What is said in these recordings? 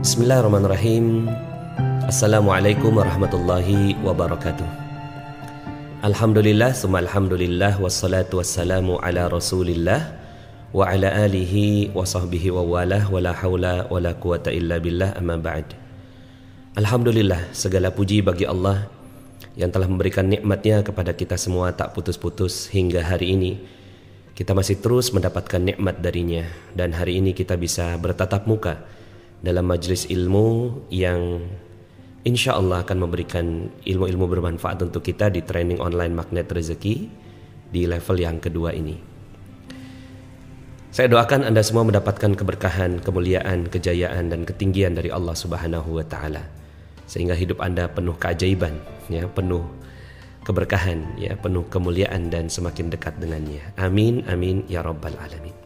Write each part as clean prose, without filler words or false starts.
Bismillahirrahmanirrahim. Assalamualaikum warahmatullahi wabarakatuh. Alhamdulillah, summa alhamdulillah, wassalatu wassalamu ala rasulillah wa ala alihi wa sahbihi wa walah, wa la hawla wa la quwata illa billah, amma ba'd. Alhamdulillah, segala puji bagi Allah yang telah memberikan nikmatnya kepada kita semua tak putus-putus hingga hari ini. Kita masih terus mendapatkan nikmat darinya, dan hari ini kita bisa bertatap muka dalam majlis ilmu yang insya Allah akan memberikan ilmu-ilmu bermanfaat untuk kita di training online Magnet Rezeki di level yang kedua ini. Saya doakan Anda semua mendapatkan keberkahan, kemuliaan, kejayaan, dan ketinggian dari Allah Subhanahu wa Ta'ala, sehingga hidup Anda penuh keajaiban, ya, penuh keberkahan, ya, penuh kemuliaan, dan semakin dekat dengannya. Amin, amin, ya Rabbal Alamin.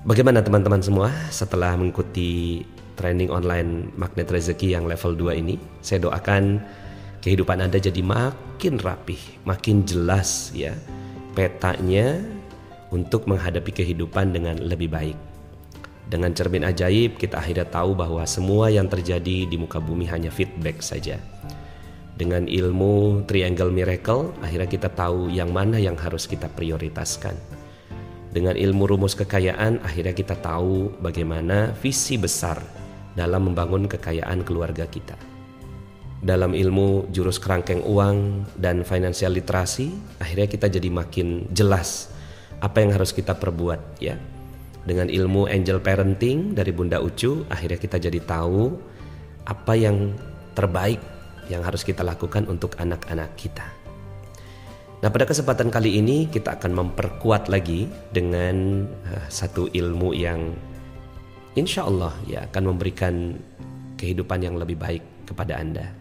Bagaimana teman-teman semua setelah mengikuti training online Magnet Rezeki yang level 2 ini? Saya doakan kehidupan Anda jadi makin rapih, makin jelas, ya, petanya untuk menghadapi kehidupan dengan lebih baik. Dengan cermin ajaib kita akhirnya tahu bahwa semua yang terjadi di muka bumi hanya feedback saja. Dengan ilmu Triangle Miracle akhirnya kita tahu yang mana yang harus kita prioritaskan. Dengan ilmu rumus kekayaan akhirnya kita tahu bagaimana visi besar dalam membangun kekayaan keluarga kita. Dalam ilmu jurus kerangkeng uang dan financial literasi akhirnya kita jadi makin jelas apa yang harus kita perbuat, ya. Dengan ilmu angel parenting dari Bunda Ucu akhirnya kita jadi tahu apa yang terbaik yang harus kita lakukan untuk anak-anak kita. Nah, pada kesempatan kali ini kita akan memperkuat lagi dengan satu ilmu yang insya Allah, ya, akan memberikan kehidupan yang lebih baik kepada Anda,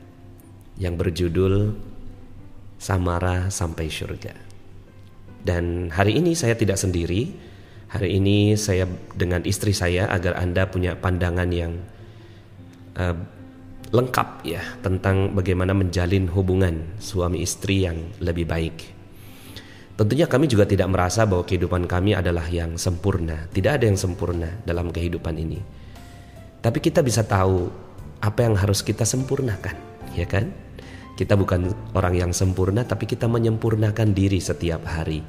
yang berjudul Samara Sampai Surga. Dan hari ini saya tidak sendiri. Hari ini saya dengan istri saya agar Anda punya pandangan yang lengkap, ya, tentang bagaimana menjalin hubungan suami istri yang lebih baik. Tentunya kami juga tidak merasa bahwa kehidupan kami adalah yang sempurna. Tidak ada yang sempurna dalam kehidupan ini. Tapi kita bisa tahu apa yang harus kita sempurnakan, ya kan? Kita bukan orang yang sempurna, tapi kita menyempurnakan diri setiap hari.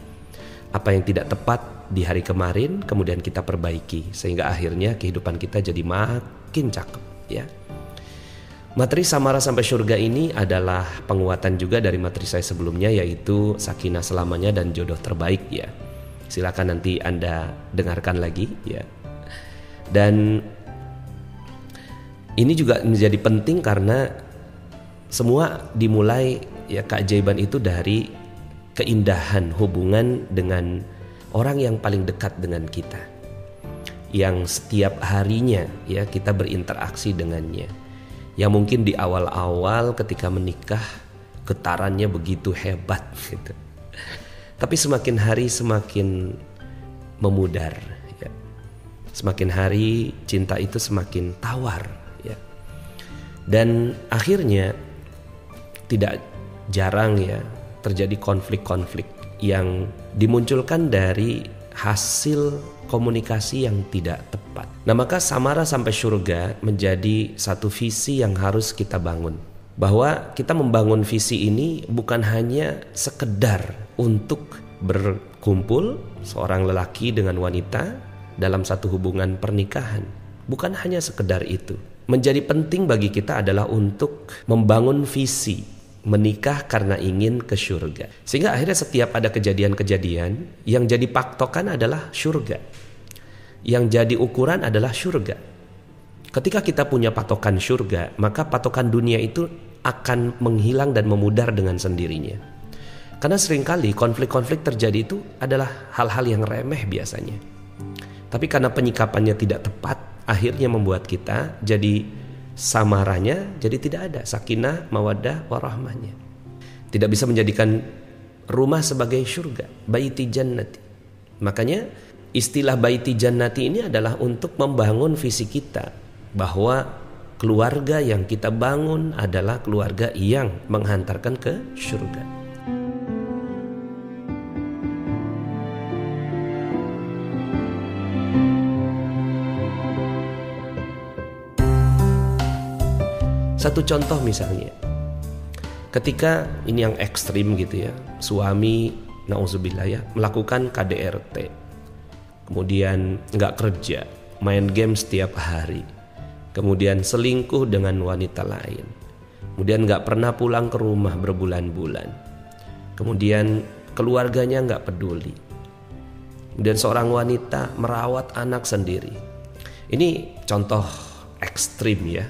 Apa yang tidak tepat di hari kemarin kemudian kita perbaiki, sehingga akhirnya kehidupan kita jadi makin cakep, ya. Materi Samara Sampai Surga ini adalah penguatan juga dari materi saya sebelumnya, yaitu Sakinah Selamanya dan Jodoh Terbaik, ya. Silakan nanti Anda dengarkan lagi, ya. Dan ini juga menjadi penting karena semua dimulai, ya, keajaiban itu dari keindahan hubungan dengan orang yang paling dekat dengan kita, yang setiap harinya, ya, kita berinteraksi dengannya. Yang mungkin di awal-awal ketika menikah getarannya begitu hebat, gitu. Tapi semakin hari semakin memudar, ya. Semakin hari cinta itu semakin tawar, ya. Dan akhirnya tidak jarang, ya, terjadi konflik-konflik yang dimunculkan dari hasil komunikasi yang tidak tepat. Nah, maka Samara Sampai Surga menjadi satu visi yang harus kita bangun. Bahwa kita membangun visi ini bukan hanya sekedar untuk berkumpul seorang lelaki dengan wanita dalam satu hubungan pernikahan. Bukan hanya sekedar itu. Menjadi penting bagi kita adalah untuk membangun visi menikah karena ingin ke surga. Sehingga akhirnya setiap ada kejadian-kejadian yang jadi patokan adalah surga. Yang jadi ukuran adalah surga. Ketika kita punya patokan surga, maka patokan dunia itu akan menghilang dan memudar dengan sendirinya. Karena seringkali konflik-konflik terjadi itu adalah hal-hal yang remeh biasanya. Tapi karena penyikapannya tidak tepat, akhirnya membuat kita jadi samaranya jadi tidak ada, sakinah, mawaddah, warahmahnya. Tidak bisa menjadikan rumah sebagai surga, baiti jannati. Makanya istilah baiti jannati ini adalah untuk membangun visi kita bahwa keluarga yang kita bangun adalah keluarga yang menghantarkan ke surga. Satu contoh misalnya, ketika ini yang ekstrim gitu ya, suami nauzubillah ya melakukan KDRT, kemudian nggak kerja, main game setiap hari, kemudian selingkuh dengan wanita lain, kemudian nggak pernah pulang ke rumah berbulan-bulan, kemudian keluarganya nggak peduli, kemudian seorang wanita merawat anak sendiri. Ini contoh ekstrim ya.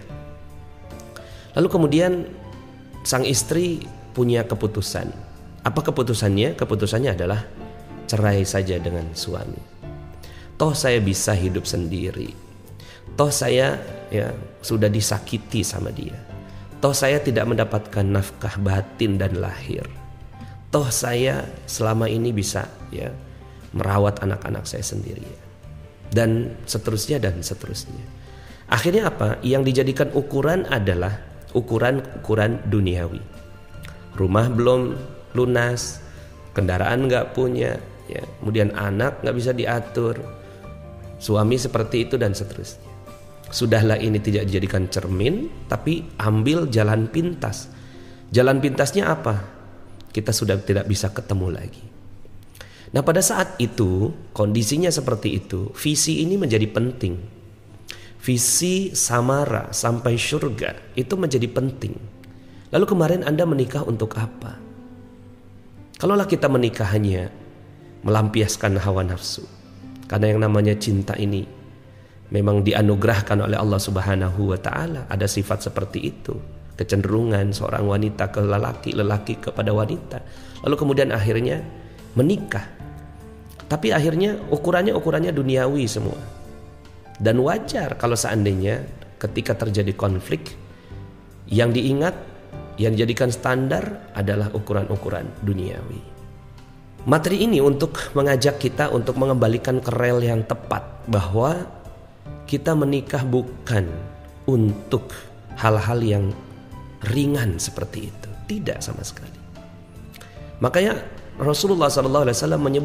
Lalu kemudian sang istri punya keputusan. Apa keputusannya? Keputusannya adalah cerai saja dengan suami. Toh saya bisa hidup sendiri. Toh saya ya sudah disakiti sama dia. Toh saya tidak mendapatkan nafkah batin dan lahir. Toh saya selama ini bisa ya merawat anak-anak saya sendiri. Dan seterusnya dan seterusnya. Akhirnya apa? Yang dijadikan ukuran adalah ukuran duniawi. Rumah belum lunas, kendaraan nggak punya, ya, kemudian anak nggak bisa diatur, suami seperti itu dan seterusnya. Sudahlah ini tidak dijadikan cermin, tapi ambil jalan pintas. Jalan pintasnya apa? Kita sudah tidak bisa ketemu lagi. Nah pada saat itu, kondisinya seperti itu, visi ini menjadi penting. Visi samara sampai surga itu menjadi penting. Lalu kemarin Anda menikah untuk apa? Kalaulah kita menikah hanya melampiaskan hawa nafsu, karena yang namanya cinta ini memang dianugerahkan oleh Allah Subhanahu wa Ta'ala, ada sifat seperti itu, kecenderungan seorang wanita ke lelaki, lelaki kepada wanita, lalu kemudian akhirnya menikah. Tapi akhirnya ukurannya duniawi semua. Dan wajar kalau seandainya ketika terjadi konflik, yang diingat, yang dijadikan standar adalah ukuran-ukuran duniawi. Materi ini untuk mengajak kita untuk mengembalikan ke rel yang tepat, bahwa kita menikah bukan untuk hal-hal yang ringan seperti itu, tidak sama sekali. Makanya Rasulullah SAW menyebut